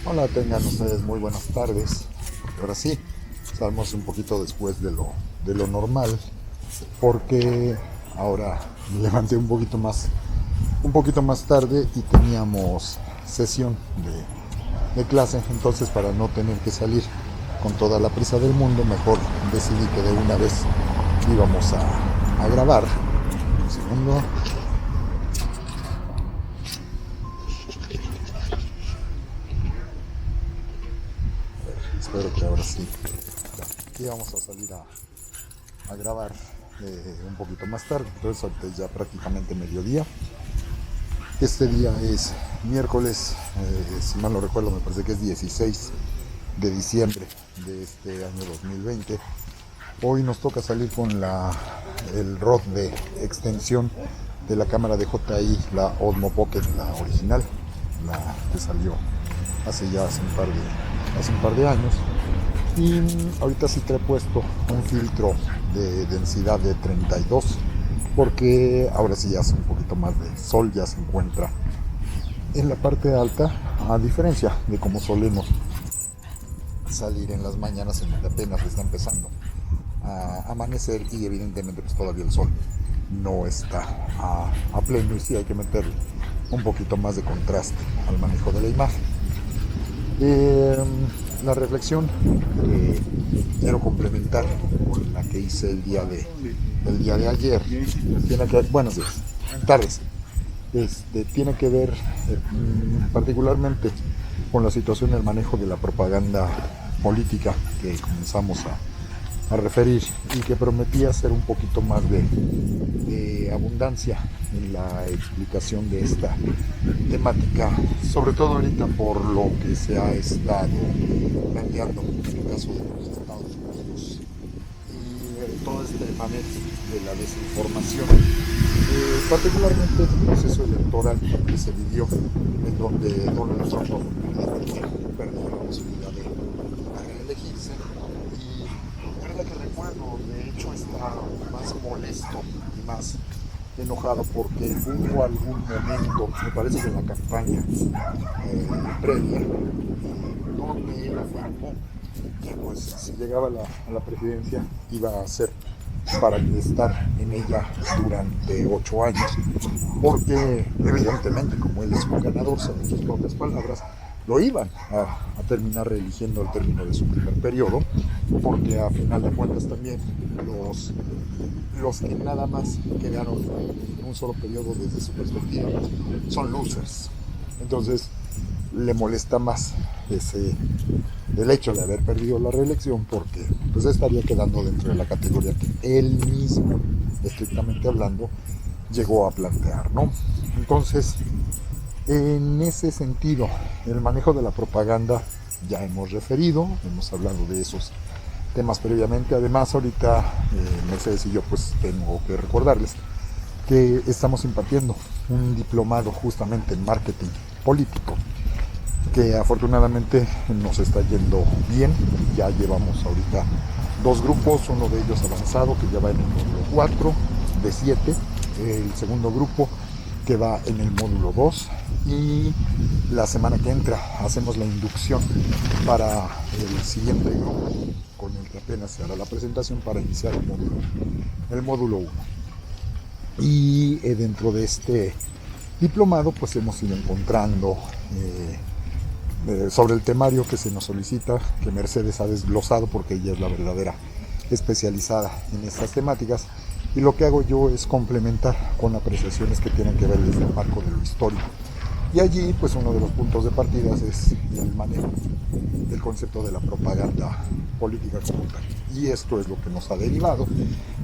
Hola, tengan ustedes muy buenas tardes. Ahora sí, estamos un poquito después de lo normal, porque ahora me levanté un poquito más tarde y teníamos sesión de clase. Entonces, para no tener que salir con toda la prisa del mundo, mejor decidí que de una vez íbamos a grabar. Un segundo. Espero que ahora sí. Y vamos a salir a grabar un poquito más tarde. Entonces ahorita es ya prácticamente mediodía. Este día es miércoles, si mal no recuerdo, me parece que es 16 de diciembre de este año 2020. Hoy nos toca salir con el ROD de extensión de la cámara de JI, la Osmo Pocket, la original, la que salió hace un par de años. Y ahorita sí te he puesto un filtro de densidad de 32, porque ahora sí ya hace un poquito más de sol, ya se encuentra en la parte alta, a diferencia de como solemos salir en las mañanas, en donde apenas está empezando a amanecer y evidentemente pues todavía el sol no está a pleno, y sí hay que meterle un poquito más de contraste al manejo de la imagen. La reflexión que quiero complementar con la que hice el día de ayer tiene que, buenos días, tardes, tiene que ver particularmente con la situación del manejo de la propaganda política que comenzamos a referir, y que prometía ser un poquito más de abundancia en la explicación de esta temática, sobre todo ahorita por lo que se ha estado planteando en el caso de los Estados Unidos y todo este manejo de la desinformación, particularmente el proceso electoral que se vivió, en donde Donald Trump perdió la posibilidad de reelegirse. Y ahora que recuerdo, de hecho estaba más molesto y más enojado porque hubo algún momento, me parece que en la campaña previa, donde él afirmó que pues si llegaba a la presidencia iba a ser para estar en ella durante 8 años, porque evidentemente, como él es un ganador, según sus propias palabras, lo iban a terminar reeligiendo al término de su primer periodo, porque a final de cuentas también los que nada más quedaron en un solo periodo desde su perspectiva son losers. Entonces le molesta más el hecho de haber perdido la reelección, porque pues estaría quedando dentro de la categoría que él mismo, estrictamente hablando, llegó a plantear, ¿no? Entonces, en ese sentido, el manejo de la propaganda ya hemos referido, hemos hablado de esos temas previamente. Además, ahorita Mercedes y yo pues tengo que recordarles que estamos impartiendo un diplomado justamente en marketing político, que afortunadamente nos está yendo bien. Ya llevamos ahorita 2 grupos, uno de ellos avanzado que ya va en el módulo 4 de 7, el segundo grupo que va en el módulo 2, y la semana que entra hacemos la inducción para el siguiente grupo con el que apenas se hará la presentación para iniciar el módulo 1. Y dentro de este diplomado pues hemos ido encontrando sobre el temario que se nos solicita, que Mercedes ha desglosado porque ella es la verdadera especializada en estas temáticas, y lo que hago yo es complementar con apreciaciones que tienen que ver desde el marco de lo histórico Y allí, pues uno de los puntos de partida es el manejo del concepto de la propaganda política como tal. Y esto es lo que nos ha derivado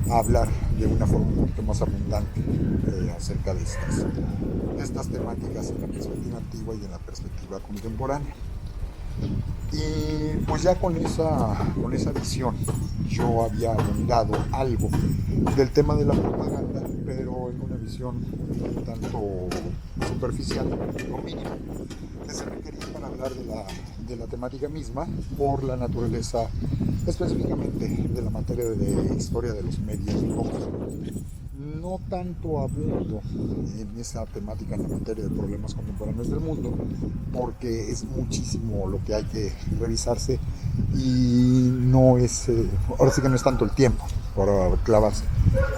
a hablar de una forma un poquito más abundante acerca de estas temáticas en la perspectiva antigua y en la perspectiva contemporánea. Y pues ya con esa visión yo había abundado algo del tema de la propaganda, pero en una visión un tanto superficial o mínima, que se requería para hablar de la temática misma por la naturaleza específicamente de la materia de historia de los medios de comunicación. No tanto abundo en esa temática en la materia de problemas contemporáneos del mundo, porque es muchísimo lo que hay que revisarse y no es, ahora sí que no es tanto el tiempo para clavarse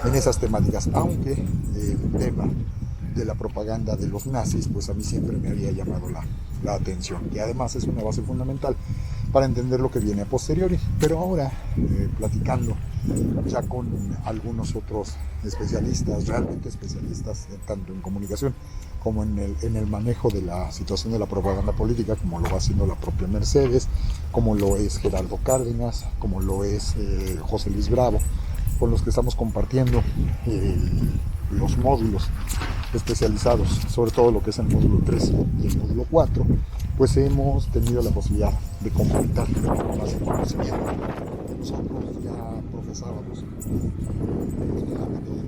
en esas temáticas, aunque el tema de la propaganda de los nazis, pues a mí siempre me había llamado la atención, y además es una base fundamental para entender lo que viene a posteriori. Pero ahora, platicando ya con algunos otros especialistas, realmente especialistas, tanto en comunicación como en el manejo de la situación de la propaganda política, como lo va haciendo la propia Mercedes, como lo es Gerardo Cárdenas, como lo es José Luis Bravo, con los que estamos compartiendo los módulos especializados, sobre todo lo que es el módulo 3 y el módulo 4, pues hemos tenido la posibilidad de completar más el conocimiento que nosotros ya profesábamos en el ámbito de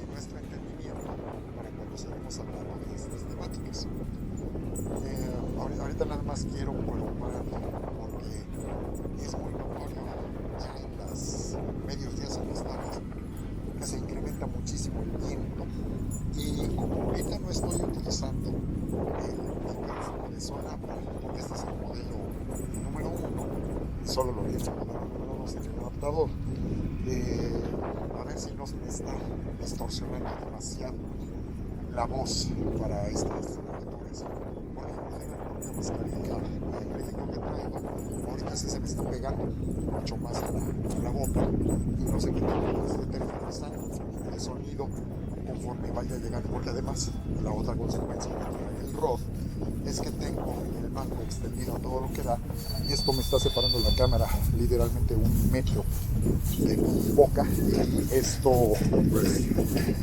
nuestro entendimiento para cuando seguimos hablando de estas temáticas. Ahorita nada más quiero colocar, porque es muy notorio ya en los medios días en las tardes que se incrementa muchísimo el viento, y como ahorita no estoy utilizando el micrófono de Sonapa, porque este es el modelo número 1, solo lo viene el modelo número 2 en el adaptador, a ver si no se me está distorsionando demasiado la voz para estas lecturas, porque inclusive la propia mascarilla y el crítico que traigo ahorita se me está pegando mucho más a la boca, y no sé qué tipo de determinante de sonido conforme vaya llegando, porque además la otra consecuencia que trae el ROD es que tengo el mango extendido a todo lo que da, y esto me está separando la cámara literalmente 1 metro de mi boca. Esto, pues,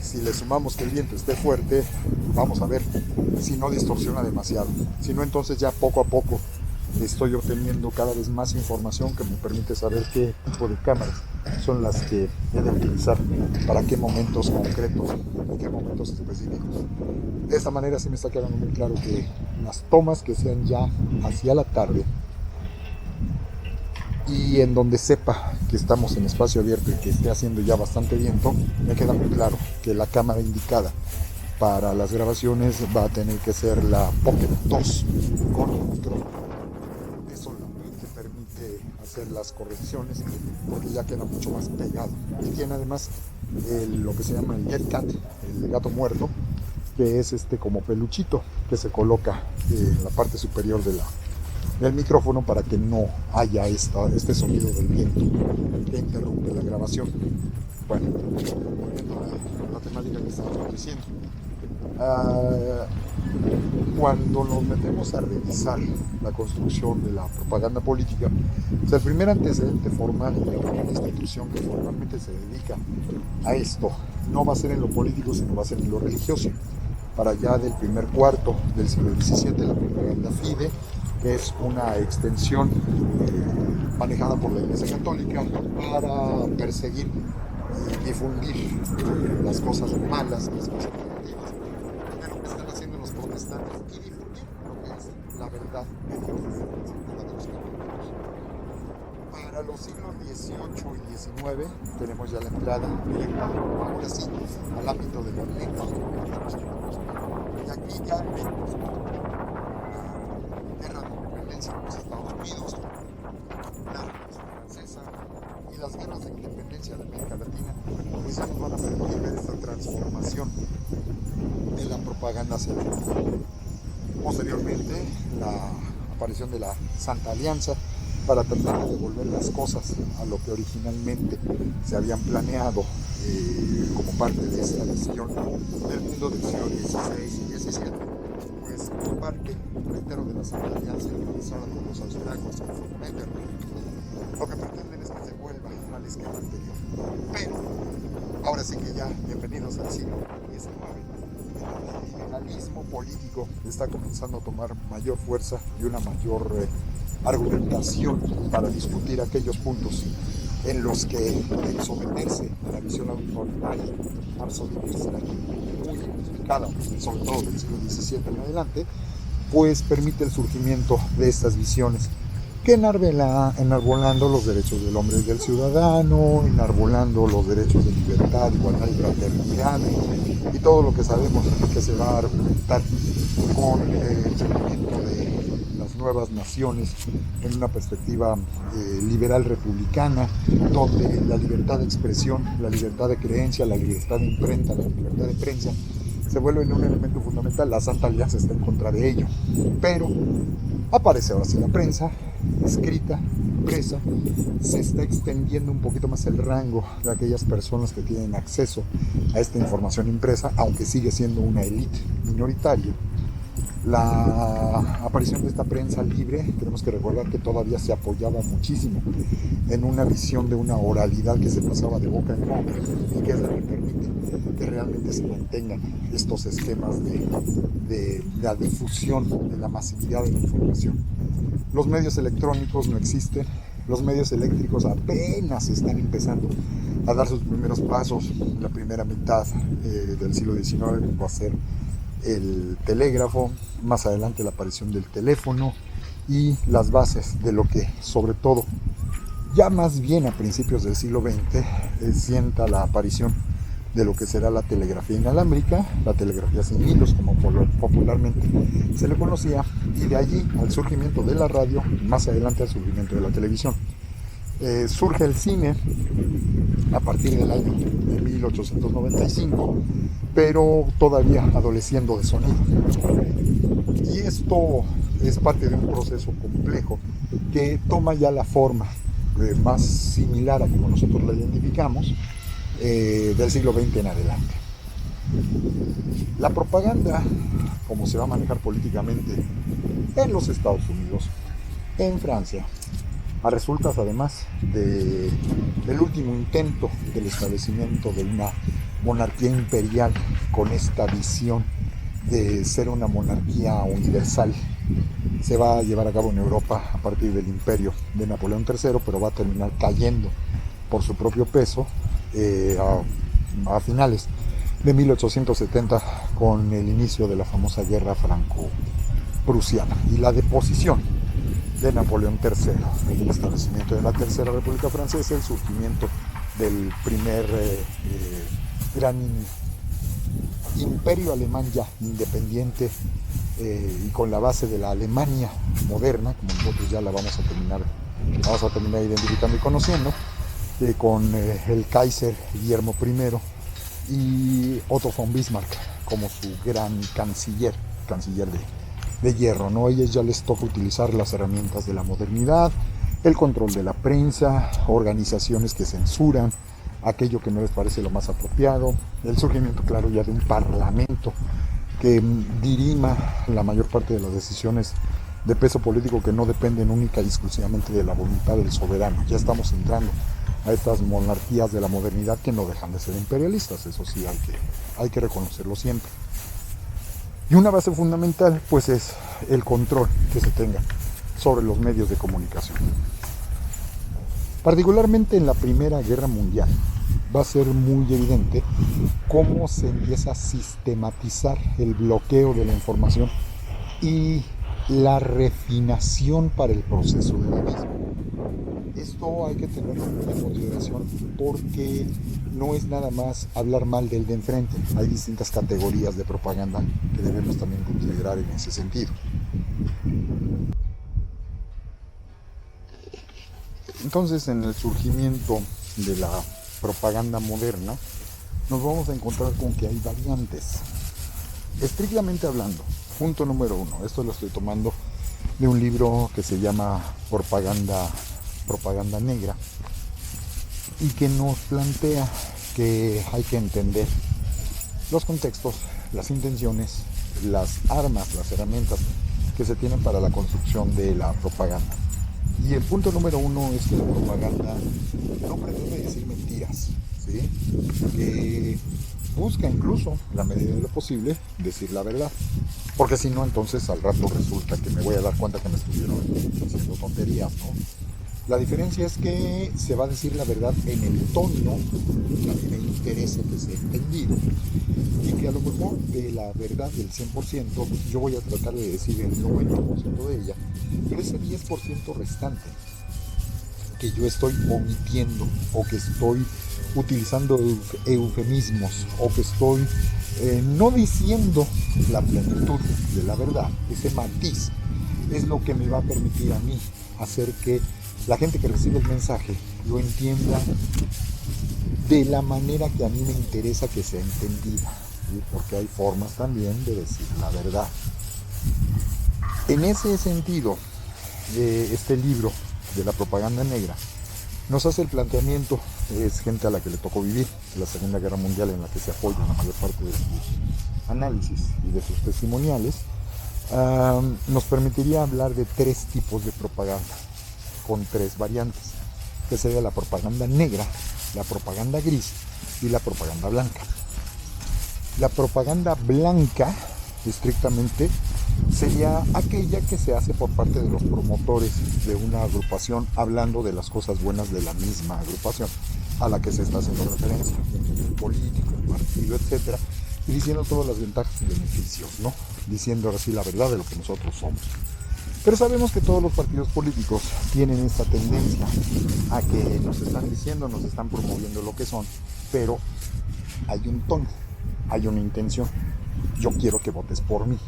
si le sumamos que el viento esté fuerte, vamos a ver si no distorsiona demasiado. Si no, entonces ya poco a poco estoy obteniendo cada vez más información que me permite saber qué tipo de cámaras son las que he de utilizar para qué momentos concretos y qué momentos específicos. De esta manera sí me está quedando muy claro que las tomas que sean ya hacia la tarde y en donde sepa que estamos en espacio abierto y que esté haciendo ya bastante viento, me queda muy claro que la cámara indicada para las grabaciones va a tener que ser la Pocket 2 con micrófono. Eso te permite hacer las correcciones porque ya queda mucho más pegado, y tiene además lo que se llama el dead cat, el gato muerto, que es como peluchito que se coloca en la parte superior del micrófono para que no haya este sonido del viento que interrumpe la grabación. Bueno, volviendo a la temática que estábamos diciendo, cuando nos metemos a revisar la construcción de la propaganda política, pues el primer antecedente formal de la primera institución que formalmente se dedica a esto no va a ser en lo político, sino va a ser en lo religioso. Para allá del primer cuarto del siglo XVII, la propaganda FIDE, que es una extensión manejada por la Iglesia Católica para perseguir y difundir las cosas malas, las cosas negativas de lo que están haciendo los protestantes, y difundir lo que es la verdad de Dios desde la perspectiva de los católicos. Para los siglos XVIII y XIX tenemos ya la entrada directa, ahora sí, al ámbito de los lentos, y aquí ya vemos la guerra de independencia de los Estados Unidos, la Revolución Francesa y las guerras de independencia de América Latina, pues ya nos van a permitir ver esta transformación de la propaganda hacia el mundo. Posteriormente, la aparición de la Santa Alianza, para tratar de devolver las cosas a lo que originalmente se habían planeado como parte de esta visión del mundo del siglo XVI y XVII. Pues parte, reitero, de la Santa Alianza realizada con los austriacos con von Metternich, lo que pretenden es que se vuelva al esquema anterior. Pero, ahora sí que ya, bienvenidos al siglo XIX, el liberalismo político está comenzando a tomar mayor fuerza y una mayor argumentación para discutir aquellos puntos en los que el someterse a la visión autoritaria, absolutista, muy unificada, sobre todo del siglo XVII en adelante, pues permite el surgimiento de estas visiones que enarbolando los derechos del hombre y del ciudadano, enarbolando los derechos de libertad, igualdad y fraternidad, y todo lo que sabemos que se va a argumentar con el surgimiento de las nuevas naciones en una perspectiva liberal republicana, donde la libertad de expresión, la libertad de creencia, la libertad de imprenta, la libertad de prensa se vuelven un elemento fundamental. La Santa Alianza está en contra de ello, pero aparece ahora sí la prensa escrita, impresa, se está extendiendo un poquito más el rango de aquellas personas que tienen acceso a esta información impresa, aunque sigue siendo una élite minoritaria. La aparición de esta prensa libre, tenemos que recordar que todavía se apoyaba muchísimo en una visión de una oralidad que se pasaba de boca en boca y que es la que permite que realmente se mantengan estos esquemas de la difusión, de la masividad de la información. Los medios electrónicos no existen, los medios eléctricos apenas están empezando a dar sus primeros pasos. La primera mitad del siglo XIX va a ser el telégrafo, más adelante la aparición del teléfono y las bases de lo que, sobre todo, ya más bien a principios del siglo XX, sienta la aparición de lo que será la telegrafía inalámbrica, la telegrafía sin hilos, como popularmente se le conocía, y de allí al surgimiento de la radio, más adelante al surgimiento de la televisión. Surge el cine a partir del año de 1895, pero todavía adoleciendo de sonido. Y esto es parte de un proceso complejo que toma ya la forma más similar a como nosotros la identificamos del siglo XX en adelante. La propaganda, como se va a manejar políticamente en los Estados Unidos, en Francia, a resultas además del último intento del establecimiento de una monarquía imperial con esta visión de ser una monarquía universal. Se va a llevar a cabo en Europa a partir del imperio de Napoleón III, pero va a terminar cayendo por su propio peso a finales de 1870 con el inicio de la famosa guerra franco-prusiana y la deposición de Napoleón III, el establecimiento de la Tercera República Francesa, el surgimiento del primer gran imperio alemán ya independiente y con la base de la Alemania moderna, como nosotros ya la vamos a terminar identificando y conociendo, con el Kaiser Guillermo I y Otto von Bismarck como su gran canciller de hierro, ¿no? A ellos ya les toca utilizar las herramientas de la modernidad, el control de la prensa, organizaciones que censuran aquello que no les parece lo más apropiado, el surgimiento, claro, ya de un parlamento que dirima la mayor parte de las decisiones de peso político que no dependen única y exclusivamente de la voluntad del soberano. Ya estamos entrando a estas monarquías de la modernidad que no dejan de ser imperialistas, eso sí hay que reconocerlo siempre. Y una base fundamental pues es el control que se tenga sobre los medios de comunicación. Particularmente en la Primera Guerra Mundial va a ser muy evidente cómo se empieza a sistematizar el bloqueo de la información y la refinación para el proceso de la misma. Esto hay que tenerlo en consideración porque no es nada más hablar mal del de enfrente. Hay distintas categorías de propaganda que debemos también considerar en ese sentido. Entonces, en el surgimiento de la propaganda moderna, nos vamos a encontrar con que hay variantes. Estrictamente hablando, punto número 1, esto lo estoy tomando de un libro que se llama Propaganda Negra, y que nos plantea que hay que entender los contextos, las intenciones, las armas, las herramientas que se tienen para la construcción de la propaganda. Y el punto número uno es que la propaganda no pretende decir mentiras, ¿sí? Que busca incluso, en la medida de lo posible, decir la verdad. Porque si no, entonces al rato resulta que me voy a dar cuenta que me estuvieron diciendo tonterías, ¿no? La diferencia es que se va a decir la verdad en el tono que a mí me interesa que sea entendido, y que a lo mejor de la verdad del 100% yo voy a tratar de decir el 90% de ella, pero ese 10% restante que yo estoy omitiendo, o que estoy utilizando eufemismos, o que estoy no diciendo la plenitud de la verdad, ese matiz es lo que me va a permitir a mí hacer que la gente que recibe el mensaje lo entienda de la manera que a mí me interesa que sea entendida, ¿sí? Porque hay formas también de decir la verdad. En ese sentido, este libro de la propaganda negra nos hace el planteamiento. Es gente a la que le tocó vivir la Segunda Guerra Mundial, en la que se apoya la mayor parte de sus análisis y de sus testimoniales. Nos permitiría hablar de tres tipos de propaganda, con tres variantes, que sería la propaganda negra, la propaganda gris y la propaganda blanca. La propaganda blanca, estrictamente, sería aquella que se hace por parte de los promotores de una agrupación, hablando de las cosas buenas de la misma agrupación a la que se está haciendo referencia, el político, el partido, etcétera, y diciendo todas las ventajas y beneficios, ¿no? Diciendo así la verdad de lo que nosotros somos. Pero sabemos que todos los partidos políticos tienen esta tendencia a que nos están diciendo, nos están promoviendo lo que son, pero hay un tono, hay una intención. Yo quiero que votes por mí.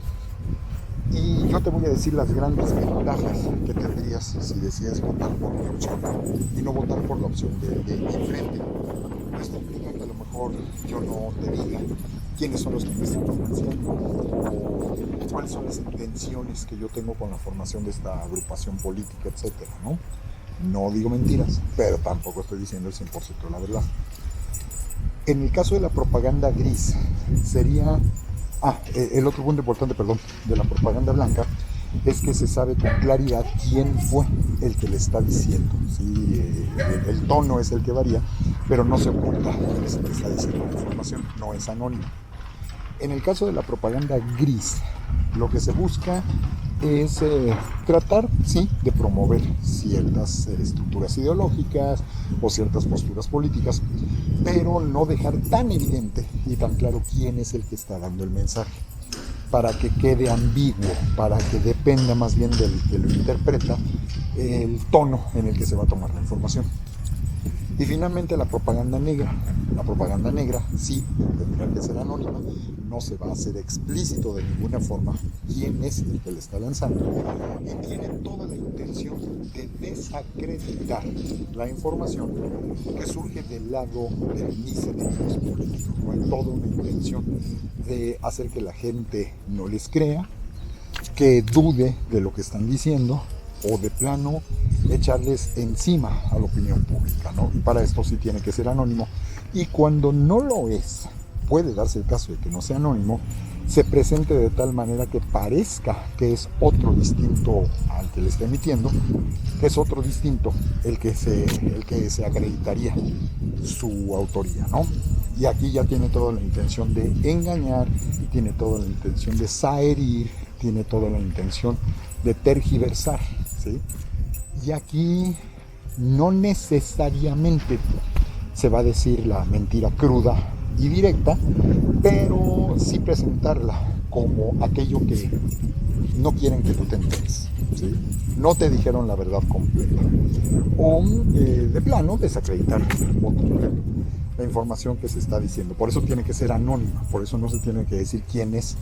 Y yo te voy a decir las grandes ventajas que tendrías si decides votar por mi opción y no votar por la opción de enfrente. Esto implica que a lo mejor yo no te diga quiénes son los que me están financiando o cuáles son las intenciones que yo tengo con la formación de esta agrupación política, etcétera, ¿no? No digo mentiras, pero tampoco estoy diciendo el 100% de la verdad. En el caso de la propaganda gris, sería... el otro punto importante, de la propaganda blanca es que se sabe con claridad quién fue el que le está diciendo, ¿sí? El tono es el que varía, pero no se oculta quién es el que está diciendo la información, no es anónimo. En el caso de la propaganda gris, lo que se busca es tratar, sí, de promover ciertas estructuras ideológicas o ciertas posturas políticas, pero no dejar tan evidente y tan claro quién es el que está dando el mensaje, para que quede ambiguo, para que dependa más bien del que lo interpreta el tono en el que se va a tomar la información. Y finalmente la propaganda negra. La propaganda negra sí tendría que ser anónima, no se va a hacer explícito de ninguna forma quién es el que le está lanzando, y tiene toda la intención de desacreditar la información que surge del lado de mis enemigos políticos. No hay toda una intención de hacer que la gente no les crea, que dude de lo que están diciendo, o de plano echarles encima a la opinión pública, ¿no? Y para esto sí tiene que ser anónimo, y cuando no lo es, puede darse el caso de que no sea anónimo, se presente de tal manera que parezca que es otro distinto al que le está emitiendo, que es otro distinto el que se acreditaría su autoría, ¿no? Y aquí ya tiene toda la intención de engañar, tiene toda la intención de saherir, tiene toda la intención de tergiversar, ¿sí? Y aquí no necesariamente se va a decir la mentira cruda y directa, pero sí presentarla como aquello que no quieren que tú te enteres, ¿sí? No te dijeron la verdad completa. O de plano desacreditar la información que se está diciendo. Por eso tiene que ser anónima, por eso no se tiene que decir quién es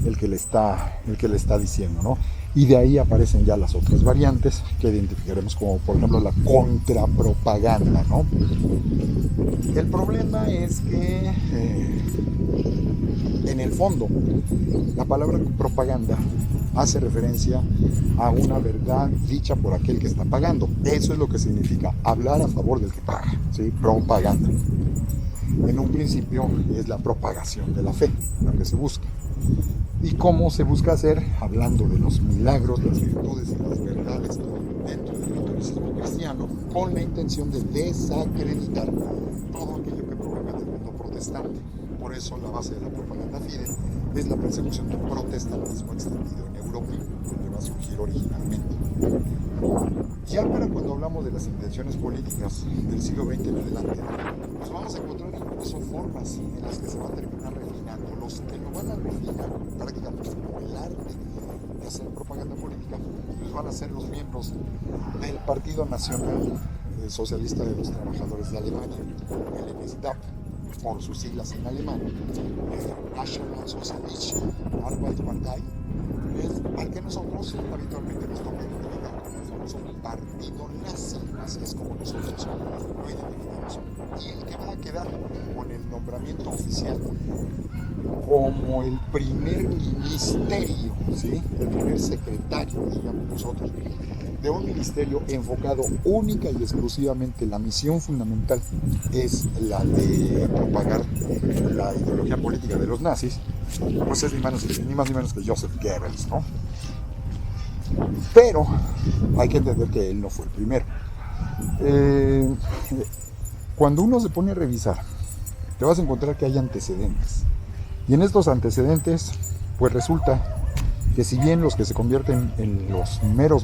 el que le está diciendo, ¿no? Y de ahí aparecen ya las otras variantes que identificaremos como, por ejemplo, la contrapropaganda, ¿no? El problema es que en el fondo la palabra propaganda hace referencia a una verdad dicha por aquel que está pagando. Eso es lo que significa hablar a favor del que paga, ¿sí? Propaganda. En un principio es la propagación de la fe, lo que se busca. ¿Y cómo se busca hacer? Hablando de los milagros, las virtudes y las verdades dentro del catolicismo cristiano, con la intención de desacreditar todo aquello que provenga del mundo protestante. Por eso la base de la propaganda fide es la persecución del protestantismo extendido en Europa, donde va a surgir originalmente. Ya para cuando hablamos de las intenciones políticas del siglo XX en adelante, pues vamos a encontrar incluso formas en las que se va a terminar refinando. Los que lo van a refinar prácticamente como el arte de hacer propaganda política, pues van a ser los miembros del Partido Nacional Socialista de los Trabajadores de Alemania, el NSDAP, por sus siglas en alemán, National Socialistische Arbeitspartei, al que nosotros habitualmente nos toca identificar como el famoso partido nazi, así es como nosotros lo identificamos, y el que va a quedar con el nombramiento oficial como el primer ministerio, ¿sí? El primer secretario, digamos nosotros, de un ministerio enfocado única y exclusivamente, la misión fundamental es la de propagar la ideología política de los nazis, pues es ni más ni menos que Joseph Goebbels, ¿no? Pero hay que entender que él no fue el primero. Cuando uno se pone a revisar, te vas a encontrar que hay antecedentes. Y en estos antecedentes, pues resulta que si bien los que se convierten en los meros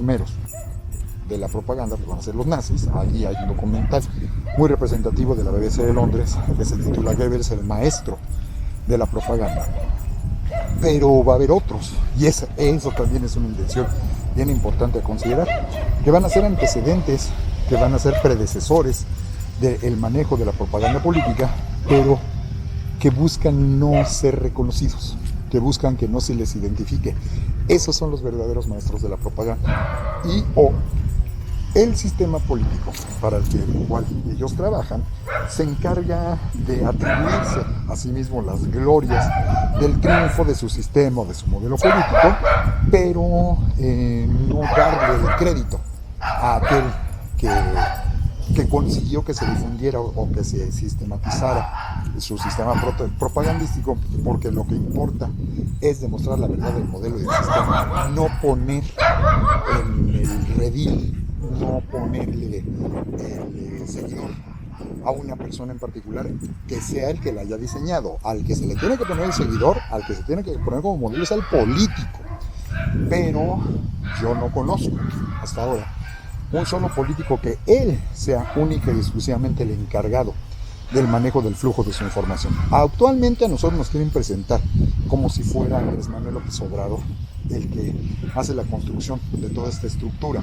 de la propaganda pues van a ser los nazis, allí hay un documental muy representativo de la BBC de Londres que se titula Goebbels, el maestro de la propaganda. Pero va a haber otros, y eso también es una intención bien importante a considerar, que van a ser antecedentes, que van a ser predecesores del manejo de la propaganda política, pero que buscan no ser reconocidos, que buscan que no se les identifique. Esos son los verdaderos maestros de la propaganda. Y el sistema político para el cual ellos trabajan se encarga de atribuirse a sí mismo las glorias del triunfo de su sistema o de su modelo político, pero no darle el crédito a aquel que consiguió que se difundiera o que se sistematizara su sistema propagandístico, porque lo que importa es demostrar la verdad del modelo y del sistema, no poner en el redil, no ponerle el seguidor a una persona en particular que sea el que la haya diseñado. Al que se le tiene que poner el seguidor, al que se tiene que poner como modelo es al político. Pero yo no conozco hasta ahora un solo político que él sea única y exclusivamente el encargado del manejo del flujo de su información. Actualmente a nosotros nos quieren presentar como si fuera Andrés Manuel López Obrador el que hace la construcción de toda esta estructura,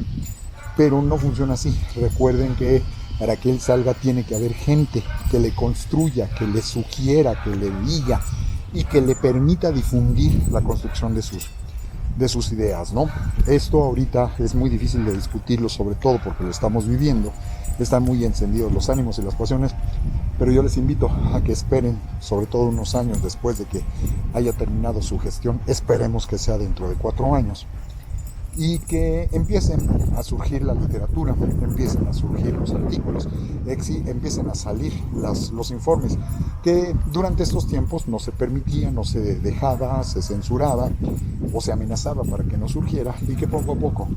pero no funciona así. Recuerden que para que él salga tiene que haber gente que le construya, que le sugiera, que le diga y que le permita difundir la construcción de sus ideas, ¿no? Esto ahorita es muy difícil de discutirlo, sobre todo porque lo estamos viviendo. Están muy encendidos los ánimos y las pasiones, pero yo les invito a que esperen, sobre todo unos años después de que haya terminado su gestión, esperemos que sea dentro de 4 años, y que empiecen a surgir la literatura, empiecen a surgir los artículos, empiecen a salir los informes, que durante estos tiempos no se permitía, no se dejaba, se censuraba o se amenazaba para que no surgiera, y que poco a poco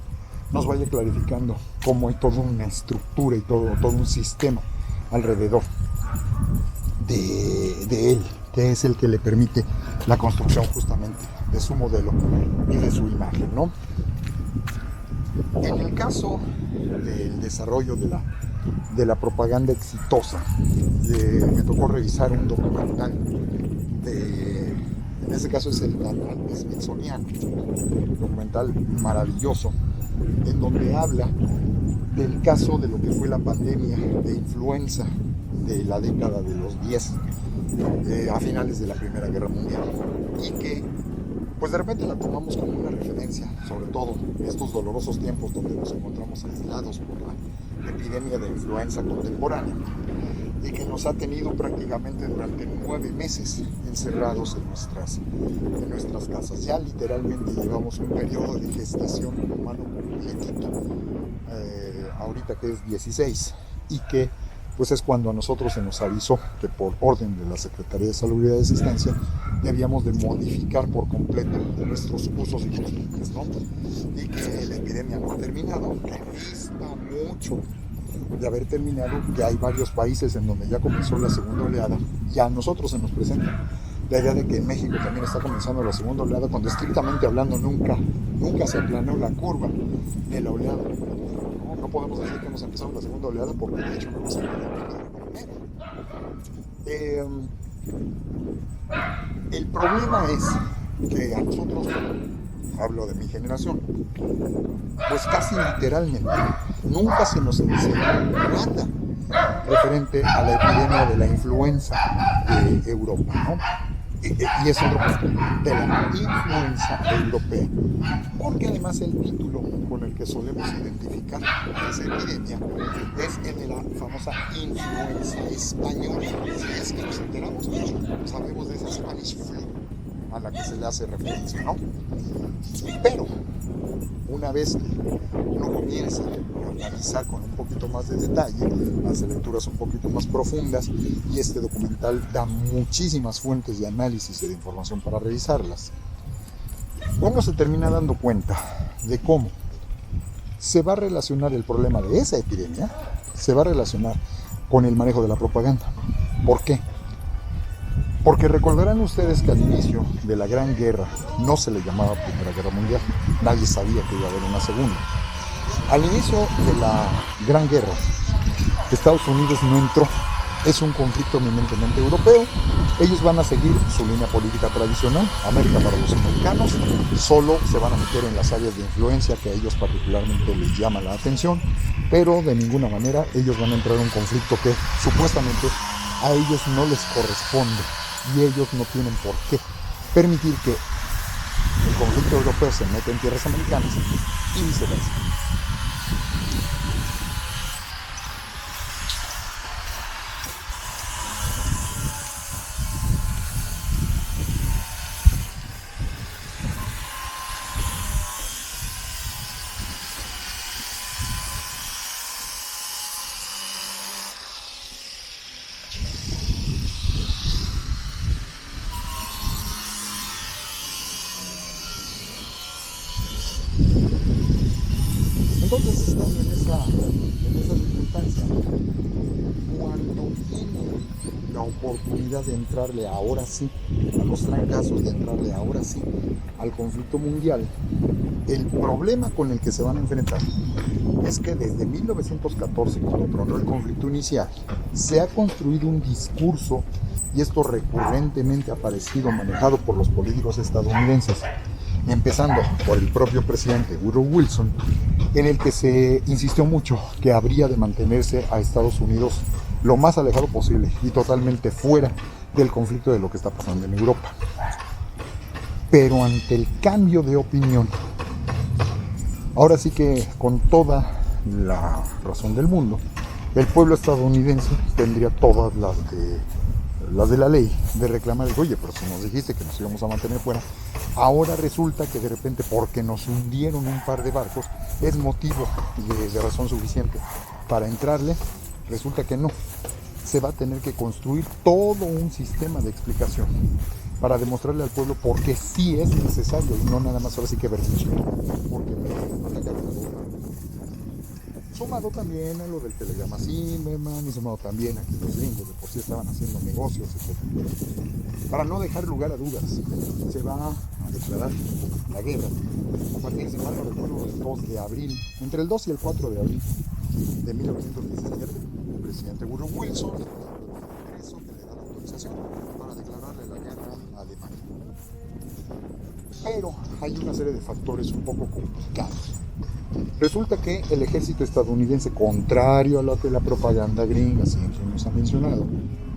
nos vaya clarificando cómo hay toda una estructura y todo un sistema alrededor de él, que es el que le permite la construcción justamente de su modelo y de su imagen, ¿no? En el caso del desarrollo de la propaganda exitosa, me tocó revisar un documental en este caso es el canal Smithsoniano, un documental maravilloso, en donde habla del caso de lo que fue la pandemia de influenza de la década de los 10, a finales de la Primera Guerra Mundial, y que pues de repente la tomamos como una referencia, sobre todo en estos dolorosos tiempos donde nos encontramos aislados por la epidemia de influenza contemporánea. y que nos ha tenido prácticamente durante 9 meses encerrados en nuestras casas. Ya literalmente llevamos un periodo de gestación humano completito, ahorita que es 16, y que pues es cuando a nosotros se nos avisó que por orden de la Secretaría de Salubridad y Asistencia debíamos de modificar por completo nuestros usos y costumbres, ¿no? Y que la epidemia no ha terminado, que dista mucho de haber terminado, que hay varios países en donde ya comenzó la segunda oleada, y a nosotros se nos presenta la idea de que en México también está comenzando la segunda oleada, cuando estrictamente hablando nunca se planeó la curva de la oleada. No podemos decir que hemos empezado la segunda oleada porque de hecho no hemos empezado la primera. El problema es que a nosotros, hablo de mi generación, pues casi literalmente nunca se nos enseñó nada referente a la epidemia de la influenza de Europa, ¿no? Y es otro punto, de la influenza europea, porque además el título con el que solemos identificar esa epidemia es el de la famosa influenza española. Si es que nos enteramos, sabemos de esa Spanish flu a la que se le hace referencia, ¿no? Pero una vez que uno comienza a analizar con un poquito más de detalle, hace lecturas un poquito más profundas, y este documental da muchísimas fuentes de análisis y de información para revisarlas, uno se termina dando cuenta de cómo se va a relacionar el problema de esa epidemia, se va a relacionar con el manejo de la propaganda. ¿Por qué? Porque recordarán ustedes que al inicio de la Gran Guerra no se le llamaba Primera Guerra Mundial, nadie sabía que iba a haber una segunda. Al inicio de la Gran Guerra, Estados Unidos no entró, es un conflicto eminentemente europeo, ellos van a seguir su línea política tradicional, América para los americanos, solo se van a meter en las áreas de influencia que a ellos particularmente les llama la atención, pero de ninguna manera ellos van a entrar en un conflicto que supuestamente a ellos no les corresponde. Y ellos no tienen por qué permitir que el conflicto europeo se meta en tierras americanas y viceversa. Entonces, estando en esa circunstancia, cuando tienen la oportunidad de entrarle ahora sí a los trancazos, de entrarle ahora sí al conflicto mundial, el problema con el que se van a enfrentar es que desde 1914, cuando tronó el conflicto inicial, se ha construido un discurso, y esto recurrentemente ha aparecido manejado por los políticos estadounidenses, empezando por el propio presidente Woodrow Wilson, en el que se insistió mucho que habría de mantenerse a Estados Unidos lo más alejado posible y totalmente fuera del conflicto de lo que está pasando en Europa. Pero ante el cambio de opinión, ahora sí que con toda la razón del mundo, el pueblo estadounidense tendría todas las de la ley de reclamar, oye, pero si nos dijiste que nos íbamos a mantener fuera, ahora resulta que de repente porque nos hundieron un par de barcos es motivo de razón suficiente para entrarle. Resulta que no, se va a tener que construir todo un sistema de explicación para demostrarle al pueblo por qué sí es necesario, y no nada más ahora sí que berrinchito, porque me atacaron a la. Sumado también a lo del telegrama Zimmerman, y sumado también a que los gringos de por sí estaban haciendo negocios, etc. Para no dejar lugar a dudas, se va a declarar la guerra a partir, si mal no recuerdo, del 2 de abril, entre el 2 y el 4 de abril de 1917, el presidente Woodrow Wilson, el Congreso que le da la autorización para declararle la guerra a Alemania. Pero hay una serie de factores un poco complicados. Resulta que el ejército estadounidense, contrario a lo que la propaganda gringa siempre nos ha mencionado,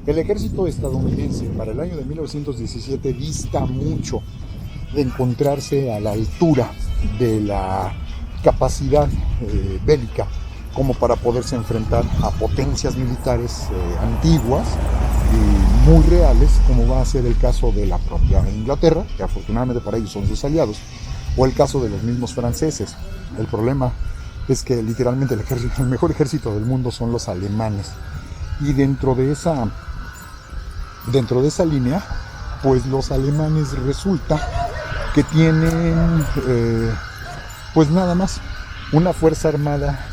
el ejército estadounidense para el año de 1917 dista mucho de encontrarse a la altura de la capacidad bélica como para poderse enfrentar a potencias militares antiguas y muy reales, como va a ser el caso de la propia Inglaterra, que afortunadamente para ellos son sus aliados, o el caso de los mismos franceses. El problema es que literalmente el mejor ejército del mundo son los alemanes, y dentro de esa línea, pues los alemanes resulta que tienen pues nada más una fuerza armada,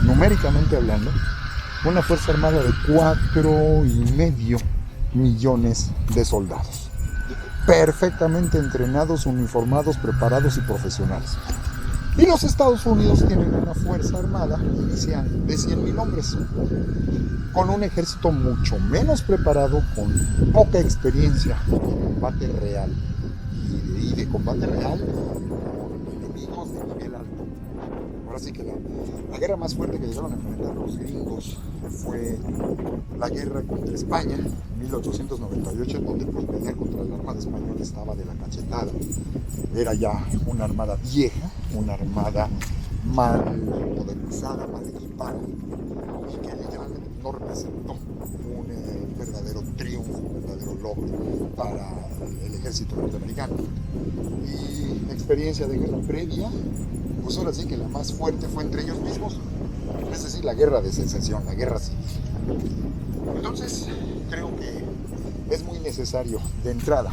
numéricamente hablando, una fuerza armada de 4,5 millones de soldados, perfectamente entrenados, uniformados, preparados y profesionales. Y los Estados Unidos tienen una fuerza armada inicial de 100,000 hombres, con un ejército mucho menos preparado, con poca experiencia de combate real y de combate real con enemigos de nivel alto. Ahora sí que la guerra más fuerte que llegaron a enfrentar los gringos fue la guerra contra España en 1898, en donde pues pelear contra la armada española estaba de la cachetada. Era ya una armada vieja, una armada mal modernizada, mal equipada, y que literalmente no representó un verdadero triunfo, un verdadero logro para el ejército norteamericano. Y la experiencia de guerra previa, pues ahora sí que la más fuerte fue entre ellos mismos, es decir, la guerra de secesión, la guerra civil. Entonces, creo que es muy necesario, de entrada,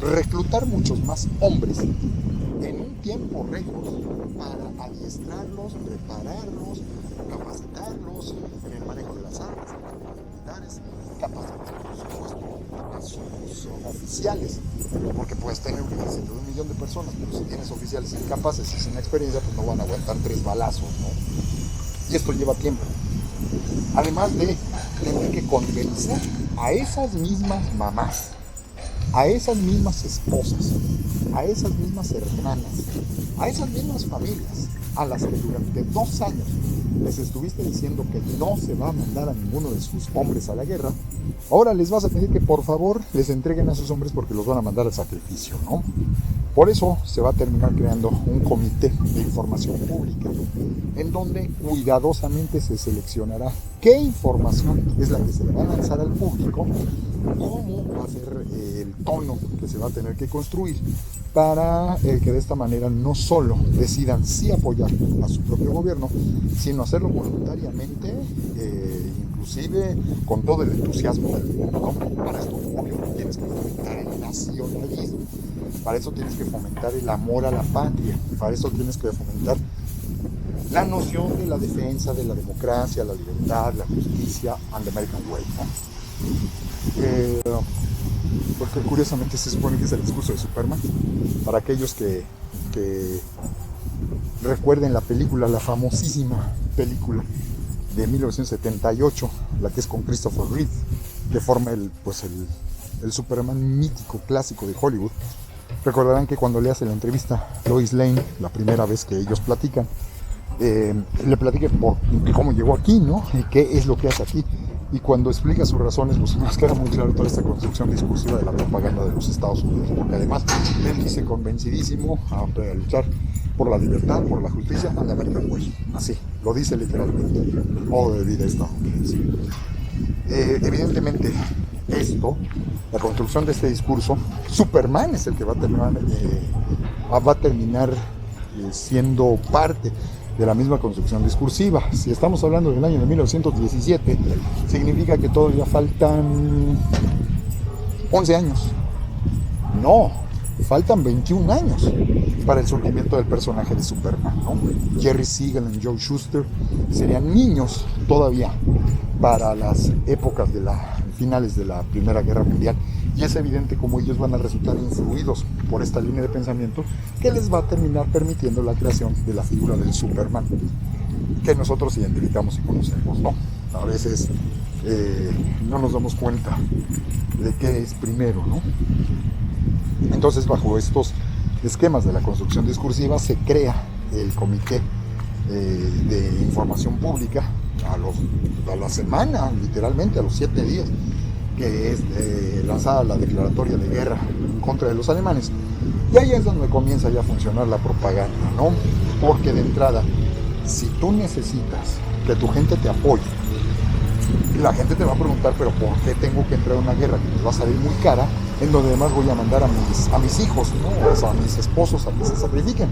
reclutar muchos más hombres en un tiempo récord para adiestrarlos, prepararlos, capacitarlos en el manejo de las armas, en los militares, capacitar, por supuesto, a sus oficiales, porque puedes tener un ejército de 1 millón de personas, pero si tienes oficiales incapaces y sin experiencia, pues no van a aguantar 3 balazos, ¿no? Y esto lleva tiempo. Además de tener que convencer a esas mismas mamás, a esas mismas esposas, a esas mismas hermanas, a esas mismas familias, a las que durante 2 años les estuviste diciendo que no se va a mandar a ninguno de sus hombres a la guerra, ahora les vas a pedir que por favor les entreguen a sus hombres porque los van a mandar al sacrificio, ¿no? Por eso se va a terminar creando un comité de información pública en donde cuidadosamente se seleccionará qué información es la que se le va a lanzar al público, cómo va a ser el tono que se va a tener que construir para que de esta manera no solo decidan sí apoyar a su propio gobierno, sino hacerlo voluntariamente, inclusive con todo el entusiasmo del mundo. Para esto, obvio, tienes que fomentar el nacionalismo, para eso tienes que fomentar el amor a la patria, para eso tienes que fomentar la noción de la defensa de la democracia, la libertad, la justicia and the American way, ¿no? Porque curiosamente se supone que es el discurso de Superman. Para aquellos que recuerden la película, la famosísima película de 1978, la que es con Christopher Reeve, que forma el Superman mítico, clásico de Hollywood. Recordarán que cuando le hace la entrevista Lois Lane, la primera vez que ellos platican, le platique por cómo llegó aquí, ¿no? Y qué es lo que hace aquí. Y cuando explica sus razones, pues nos queda muy claro toda esta construcción discursiva de la propaganda de los Estados Unidos, porque además él dice convencidísimo a luchar por la libertad, por la justicia, and the American way. Así, lo dice literalmente. Modo de vida estadounidense. Evidentemente, la construcción de este discurso, Superman es el que va a terminar siendo parte de la misma construcción discursiva. Si estamos hablando del año de 1917, significa que todavía faltan 11 años. No, faltan 21 años para el surgimiento del personaje de Superman, ¿no? Jerry Siegel y Joe Shuster serían niños todavía para las épocas de finales de la Primera Guerra Mundial. Y es evidente cómo ellos van a resultar influidos por esta línea de pensamiento que les va a terminar permitiendo la creación de la figura del Superman, que nosotros identificamos y conocemos, ¿no? A veces no nos damos cuenta de qué es primero, ¿no? Entonces, bajo estos esquemas de la construcción discursiva, se crea el Comité de Información Pública a la semana, literalmente, a los 7 días, que es lanzada la declaratoria de guerra en contra de los alemanes. Y ahí es donde comienza ya a funcionar la propaganda, ¿no? Porque de entrada, si tú necesitas que tu gente te apoye. La gente te va a preguntar, pero ¿por qué tengo que entrar a una guerra que me va a salir muy cara, en donde además voy a mandar a mis hijos, ¿no? O sea, a mis esposos a que se sacrifiquen?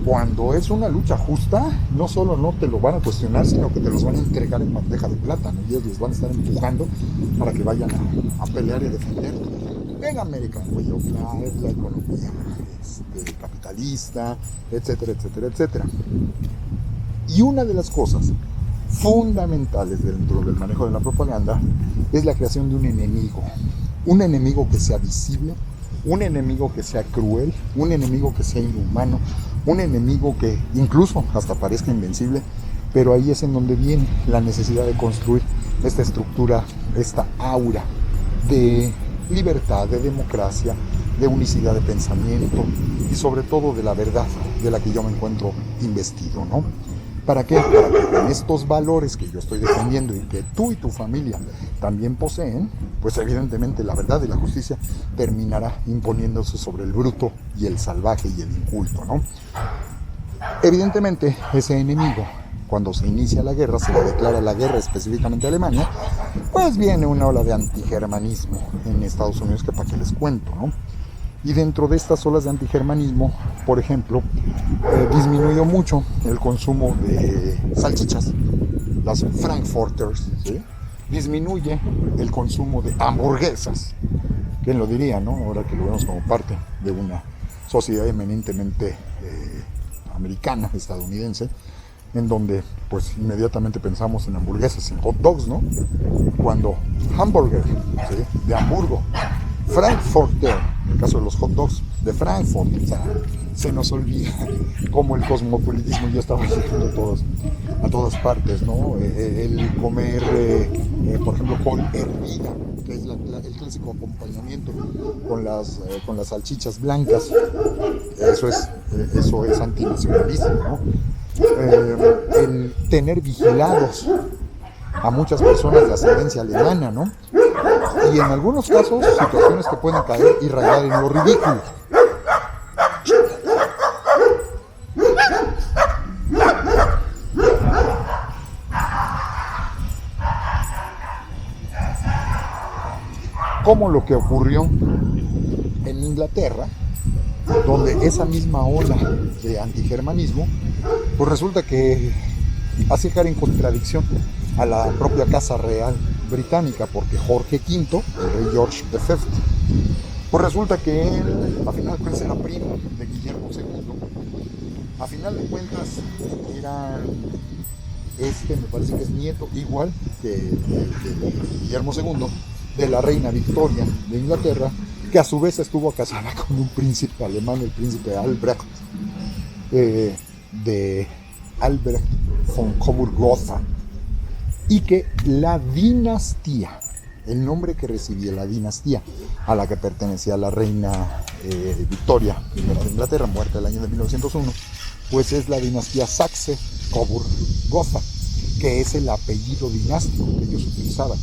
Cuando es una lucha justa, no solo no te lo van a cuestionar, sino que te los van a entregar en bandeja de plata, ¿no? Y ellos les van a estar empujando para que vayan a pelear y a defender. En American Way of Life, la economía capitalista, etcétera, etcétera, etcétera. Y una de las cosas fundamentales dentro del manejo de la propaganda es la creación de un enemigo que sea visible, un enemigo que sea cruel, un enemigo que sea inhumano, un enemigo que incluso hasta parezca invencible, pero ahí es en donde viene la necesidad de construir esta estructura, esta aura de libertad, de democracia, de unicidad de pensamiento y sobre todo de la verdad de la que yo me encuentro investido, ¿no? ¿Para qué? Para que con estos valores que yo estoy defendiendo y que tú y tu familia también poseen, pues evidentemente la verdad y la justicia terminará imponiéndose sobre el bruto y el salvaje y el inculto, ¿no? Evidentemente ese enemigo, cuando se inicia la guerra, se le declara la guerra específicamente a Alemania, pues viene una ola de antigermanismo en Estados Unidos que para qué les cuento, ¿no? Y dentro de estas olas de antigermanismo, por ejemplo, disminuyó mucho el consumo de salchichas, las Frankfurters, ¿sí? Disminuye el consumo de hamburguesas. ¿Quién lo diría, no? Ahora que lo vemos como parte de una sociedad eminentemente americana, estadounidense, en donde pues inmediatamente pensamos en hamburguesas, en hot dogs, ¿no? Cuando hamburger, ¿sí? De Hamburgo, Frankfurter, en el caso de los hot dogs de Frankfurt, o sea, se nos olvida cómo el cosmopolitismo ya estaba llegando a todas partes, ¿no? El comer, por ejemplo, col hervida, que es el clásico acompañamiento con las salchichas blancas, eso es antinacionalismo, ¿no? El tener vigilados a muchas personas de ascendencia alemana, ¿no? Y en algunos casos, situaciones que pueden caer y rayar en lo ridículo. Como lo que ocurrió en Inglaterra, donde esa misma ola de antigermanismo, pues resulta que hace caer en contradicción a la propia Casa Real británica, porque Jorge V, el rey George V, pues resulta que él, a final de cuentas, era primo de Guillermo II. A final de cuentas, era me parece que es nieto, igual que de Guillermo II, de la reina Victoria de Inglaterra, que a su vez estuvo casada con un príncipe alemán, el príncipe Albrecht, de Albrecht von Coburg-Gotha, y que la dinastía, el nombre que recibía la dinastía a la que pertenecía la reina Victoria I de Inglaterra, muerta el año de 1901, pues es la dinastía Saxe-Coburg-Gotha, que es el apellido dinástico que ellos utilizaban.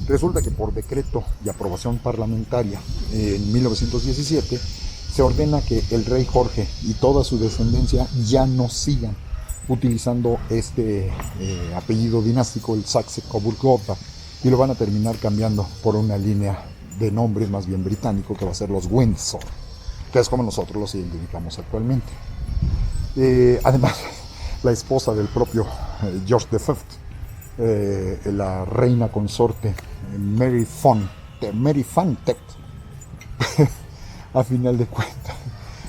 Resulta que por decreto y aprobación parlamentaria en 1917 se ordena que el rey Jorge y toda su descendencia ya no sigan utilizando este apellido dinástico, el Saxe-Coburg-Gotha, y lo van a terminar cambiando por una línea de nombres más bien británico que va a ser los Windsor, que es como nosotros los identificamos actualmente. Además, la esposa del propio George V, la reina consorte Mary Fantecht, a final de cuentas,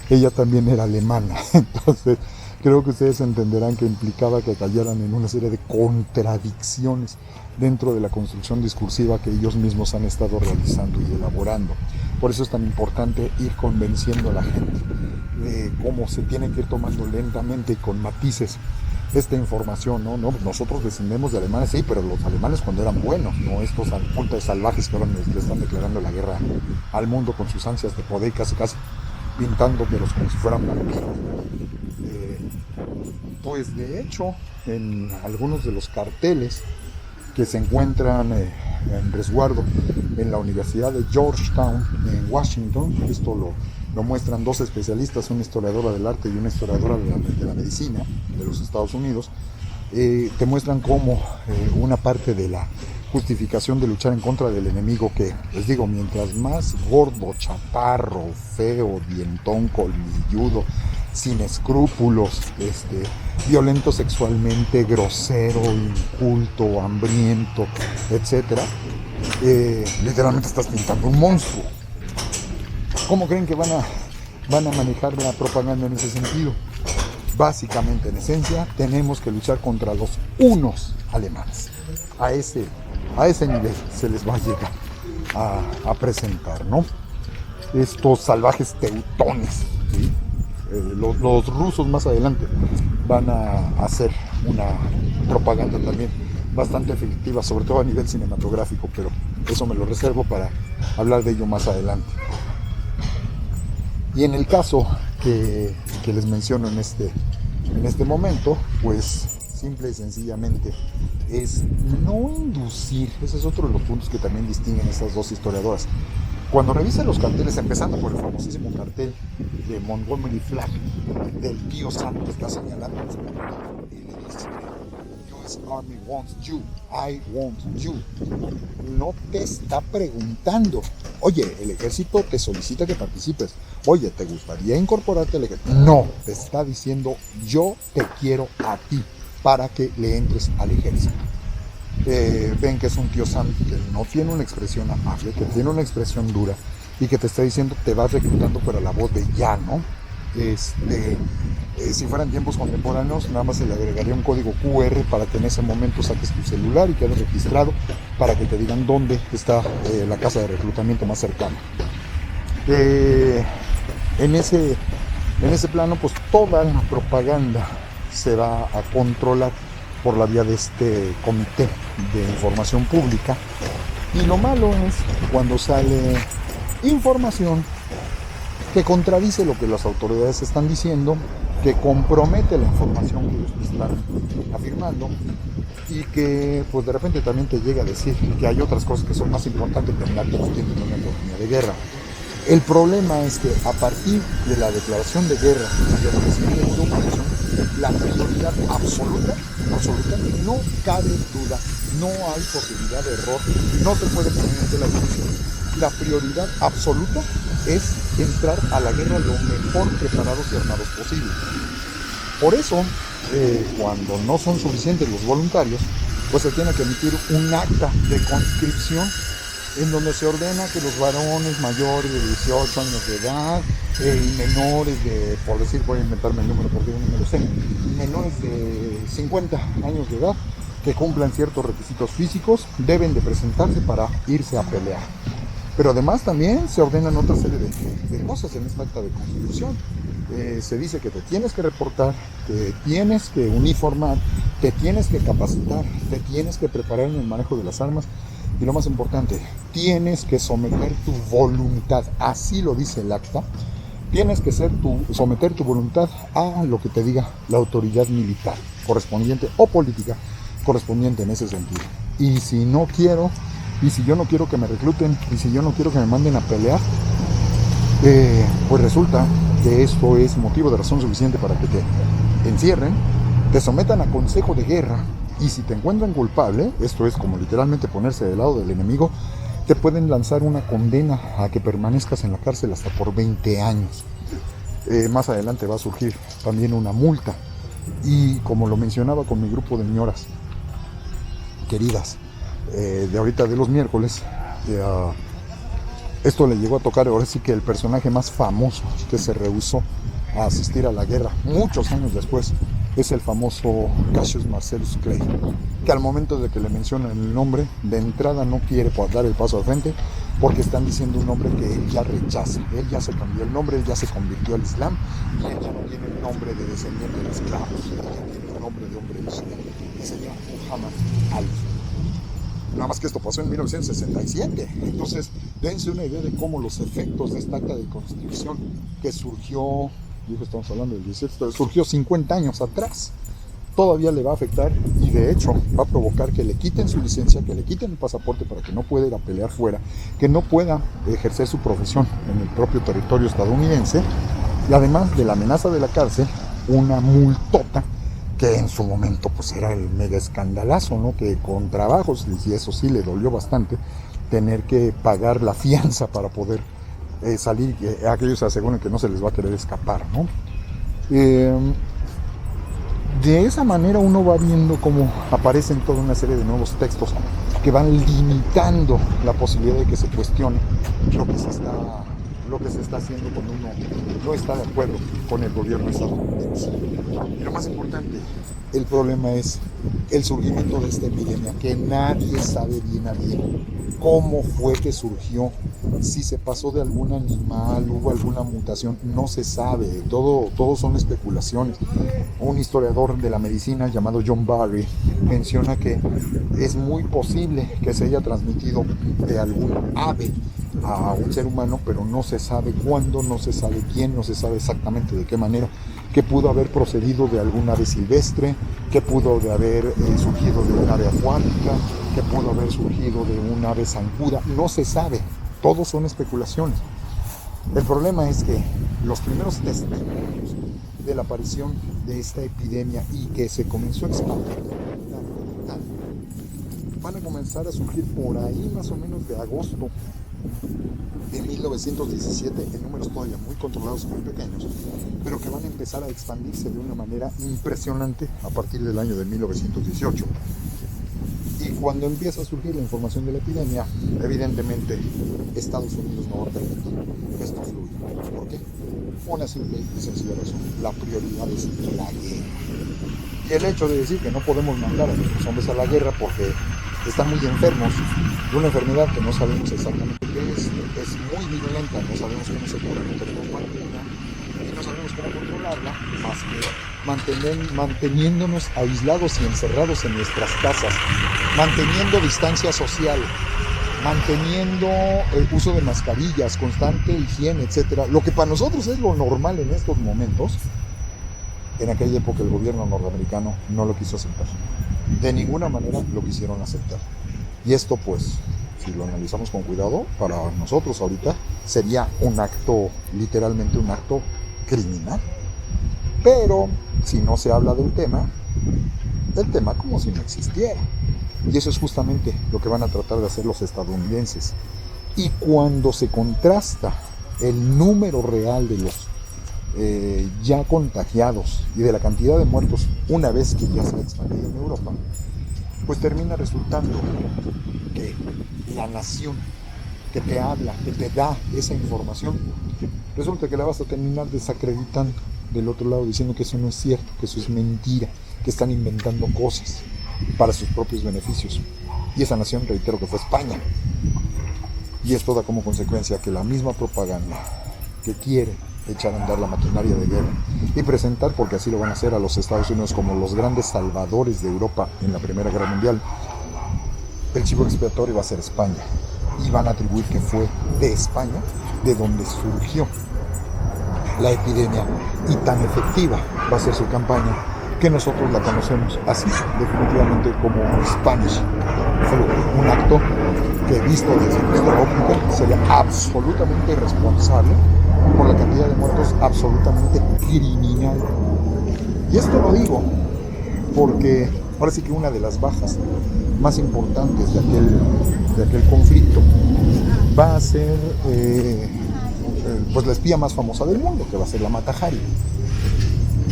ella también era alemana. Entonces, creo que ustedes entenderán que implicaba que cayeran en una serie de contradicciones dentro de la construcción discursiva que ellos mismos han estado realizando y elaborando. Por eso es tan importante ir convenciendo a la gente de cómo se tiene que ir tomando lentamente y con matices esta información, ¿no? Nosotros descendemos de alemanes, sí, pero los alemanes cuando eran buenos, no estos puntas salvajes que ahora le están declarando la guerra al mundo con sus ansias de poder, casi pintándolos como si fueran vampiros. Pues de hecho, en algunos de los carteles que se encuentran en resguardo en la Universidad de Georgetown, en Washington, esto lo muestran dos especialistas, una historiadora del arte y una historiadora de la medicina de los Estados Unidos, te muestran cómo una parte de la justificación de luchar en contra del enemigo, que les digo, mientras más gordo, chaparro, feo, dientón, colmilludo, sin escrúpulos, violento sexualmente, grosero, inculto, hambriento, etcétera, literalmente estás pintando un monstruo. ¿Cómo creen que van a manejar la propaganda en ese sentido? Básicamente, en esencia, tenemos que luchar contra los unos alemanes. A ese nivel se les va a llegar a presentar, ¿no? Estos salvajes teutones, ¿sí? Los rusos más adelante van a hacer una propaganda también bastante efectiva, sobre todo a nivel cinematográfico, pero eso me lo reservo para hablar de ello más adelante. Y en el caso que les menciono en este momento, pues simple y sencillamente es no inducir. Ese es otro de los puntos que también distinguen estas dos historiadoras. Cuando revisan los carteles, empezando por el famosísimo cartel de Montgomery Flagg, del tío Sam que está señalando, y le dice: US Army wants you, I want you. No te está preguntando: oye, el ejército te solicita que participes, oye, ¿te gustaría incorporarte al ejército? No, te está diciendo: yo te quiero a ti para que le entres al ejército. Ven que es un tío Sam que no tiene una expresión amable, que tiene una expresión dura y que te está diciendo: te vas reclutando, pero a la voz de ya, ¿no? Si fueran tiempos contemporáneos, nada más se le agregaría un código QR para que en ese momento saques tu celular y quedes registrado para que te digan dónde está la casa de reclutamiento más cercana. En ese plano, pues toda la propaganda se va a controlar por la vía de este comité de información pública, y lo malo es cuando sale información que contradice lo que las autoridades están diciendo, que compromete la información que ellos están afirmando, y que pues de repente también te llega a decir que hay otras cosas que son más importantes que andar combatiendo en una economía de guerra. El problema es que a partir de la declaración de guerra y del recibimiento de munición, la prioridad absoluta, no cabe duda, no hay posibilidad de error, no se puede poner en tela de juicio. La prioridad absoluta es entrar a la guerra lo mejor preparados y armados posible. Por eso, cuando no son suficientes los voluntarios, pues se tiene que emitir un acta de conscripción en donde se ordena que los varones mayores de 18 años de edad y menores de, por decir, voy a inventarme el número porque yo no me lo sé, menores de 50 años de edad que cumplan ciertos requisitos físicos deben de presentarse para irse a pelear. Pero además también se ordenan otra serie de cosas en esta acta de conscripción. Se dice que te tienes que reportar, te tienes que uniformar, te tienes que capacitar, te tienes que preparar en el manejo de las armas, y lo más importante, tienes que someter tu voluntad, así lo dice el acta, tienes que someter tu voluntad a lo que te diga la autoridad militar correspondiente o política correspondiente en ese sentido. Y si yo no quiero que me recluten, y si yo no quiero que me manden a pelear, pues resulta que esto es motivo de razón suficiente para que te encierren, te sometan a consejo de guerra, y si te encuentran culpable, esto es como literalmente ponerse del lado del enemigo, te pueden lanzar una condena a que permanezcas en la cárcel hasta por 20 años. Más adelante va a surgir también una multa, y como lo mencionaba con mi grupo de señoras queridas, de ahorita de los miércoles, esto le llegó a tocar ahora sí que el personaje más famoso que se rehusó a asistir a la guerra muchos años después es el famoso Cassius Marcellus Clay, que al momento de que le mencionan el nombre, de entrada no quiere dar el paso al frente, porque están diciendo un nombre que él ya rechaza. Él ya se cambió el nombre, él ya se convirtió al Islam, y él ya no tiene el nombre de descendiente de esclavos, él ya tiene el nombre de hombre Islam, y se llama Muhammad Ali. Nada más que esto pasó en 1967. Entonces, dense una idea de cómo los efectos de esta acta de conscripción que surgió, estamos hablando del 18, surgió 50 años atrás, todavía le va a afectar, y de hecho va a provocar que le quiten su licencia, que le quiten el pasaporte para que no pueda ir a pelear fuera, que no pueda ejercer su profesión en el propio territorio estadounidense, y además de la amenaza de la cárcel, una multota que en su momento pues era el mega escandalazo, ¿no? Que con trabajos, y eso sí le dolió bastante, tener que pagar la fianza para poder salir, aquellos se aseguran que no se les va a querer escapar, ¿no? Eh, de esa manera uno va viendo cómo aparecen toda una serie de nuevos textos que van limitando la posibilidad de que se cuestione lo que se está, lo que se está haciendo cuando uno no está de acuerdo con el gobierno estadounidense. Y lo más importante, el problema es el surgimiento de esta epidemia, que nadie sabe bien a bien cómo fue que surgió, si se pasó de algún animal, hubo alguna mutación, no se sabe, todo son especulaciones. Un historiador de la medicina llamado John Barry menciona que es muy posible que se haya transmitido de algún ave a un ser humano, pero no se sabe cuándo, no se sabe quién, no se sabe exactamente de qué manera, que pudo haber procedido de algún ave silvestre, que pudo de haber surgido de un ave acuática, que pudo haber surgido de un ave zancuda, no se sabe, todos son especulaciones. El problema es que los primeros testimonios de la aparición de esta epidemia y que se comenzó a expandir van a comenzar a surgir por ahí más o menos de agosto de 1917, en números todavía muy controlados y muy pequeños, pero que van a empezar a expandirse de una manera impresionante a partir del año de 1918. Y cuando empieza a surgir la información de la epidemia, evidentemente Estados Unidos no va a permitir que esto fluya. ¿Por qué? Una simple y sencilla razón. La prioridad es la guerra. Y el hecho de decir que no podemos mandar a nuestros hombres a la guerra porque están muy enfermos de una enfermedad que no sabemos exactamente qué es muy virulenta, no sabemos cómo se cura, no tenemos vacuna y no sabemos cómo controlarla, más que manteniéndonos aislados y encerrados en nuestras casas, manteniendo distancia social, manteniendo el uso de mascarillas, constante higiene, etcétera. Lo que para nosotros es lo normal en estos momentos, en aquella época el gobierno norteamericano no lo quiso aceptar. De ninguna manera lo quisieron aceptar. Y esto pues, si lo analizamos con cuidado, para nosotros ahorita sería un acto, literalmente un acto criminal. Pero si no se habla del tema como si no existiera. Y eso es justamente lo que van a tratar de hacer los estadounidenses. Y cuando se contrasta el número real de los ya contagiados y de la cantidad de muertos una vez que ya se ha expandido en Europa, pues termina resultando que la nación que te habla, que te da esa información, resulta que la vas a terminar desacreditando del otro lado, diciendo que eso no es cierto, que eso es mentira, que están inventando cosas para sus propios beneficios. Y esa nación, reitero, que fue España. Y esto da como consecuencia que la misma propaganda que quiere echar a andar la maquinaria de guerra y presentar, porque así lo van a hacer, a los Estados Unidos como los grandes salvadores de Europa en la Primera Guerra Mundial, el chivo expiatorio va a ser España, y van a atribuir que fue de España de donde surgió la epidemia, y tan efectiva va a ser su campaña que nosotros la conocemos así, definitivamente, como Spanish Flu, un acto que, visto desde nuestra óptica, sería absolutamente irresponsable por la cantidad de muertos, absolutamente criminal. Y esto lo digo porque ahora sí que una de las bajas más importantes de aquel conflicto va a ser pues la espía más famosa del mundo, que va a ser la Mata Hari.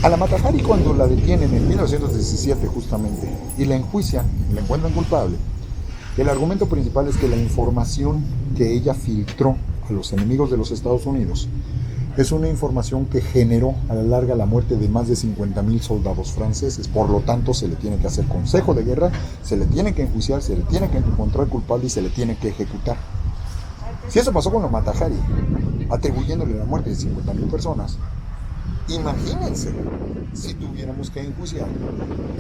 A la Mata Hari, cuando la detienen en 1917 justamente y la enjuician, la encuentran culpable, el argumento principal es que la información que ella filtró a los enemigos de los Estados Unidos es una información que generó a la larga la muerte de más de 50,000 soldados franceses. Por lo tanto, se le tiene que hacer consejo de guerra, se le tiene que enjuiciar, se le tiene que encontrar culpable y se le tiene que ejecutar. Si eso pasó con los Mata Hari, atribuyéndole la muerte de 50,000 personas, imagínense si tuviéramos que enjuiciar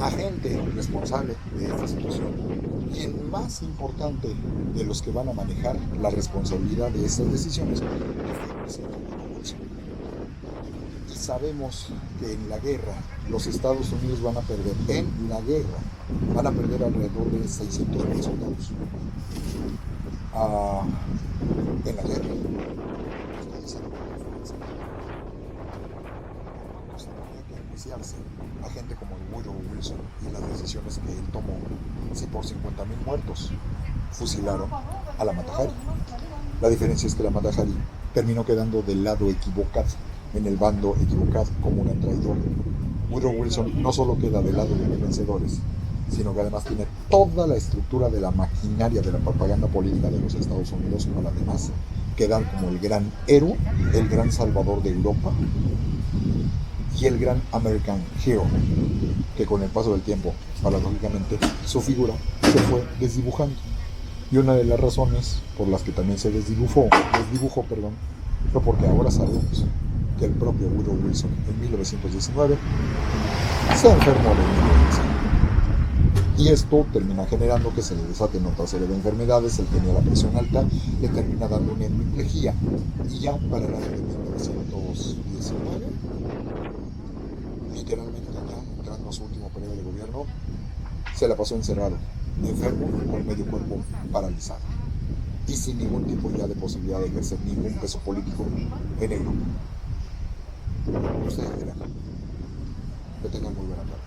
a gente responsable de esta situación. Y el más importante de los que van a manejar la responsabilidad de estas decisiones es el presidente de la República. Y sabemos que en la guerra los Estados Unidos van a perder, en la guerra, van a perder alrededor de 600,000 soldados. En la guerra. diferenciarse a gente como el Woodrow Wilson y las decisiones que él tomó si por 50,000 muertos fusilaron a la Mata Hari. La diferencia es que la Mata Hari terminó quedando del lado equivocado, en el bando equivocado, como una traidora. Woodrow Wilson no solo queda del lado de los vencedores, sino que además tiene toda la estructura de la maquinaria de la propaganda política de los Estados Unidos para además quedar como el gran héroe, el gran salvador de Europa y el gran American Hero, que con el paso del tiempo, paradójicamente, su figura se fue desdibujando. Y una de las razones por las que también se desdibujó, fue porque ahora sabemos que el propio Woodrow Wilson en 1919 se enfermó de influenza. Y esto termina generando que se le desaten otra serie de enfermedades. Él tenía la presión alta, le termina dando una hemiplegia. Y ya para el año de 1919, literalmente ya entrando a su último periodo de gobierno, se la pasó encerrado, enfermo, con medio cuerpo paralizado y sin ningún tipo ya de posibilidad de ejercer ningún peso político en Europa. Ustedes dirán, que tengan muy buena tarde.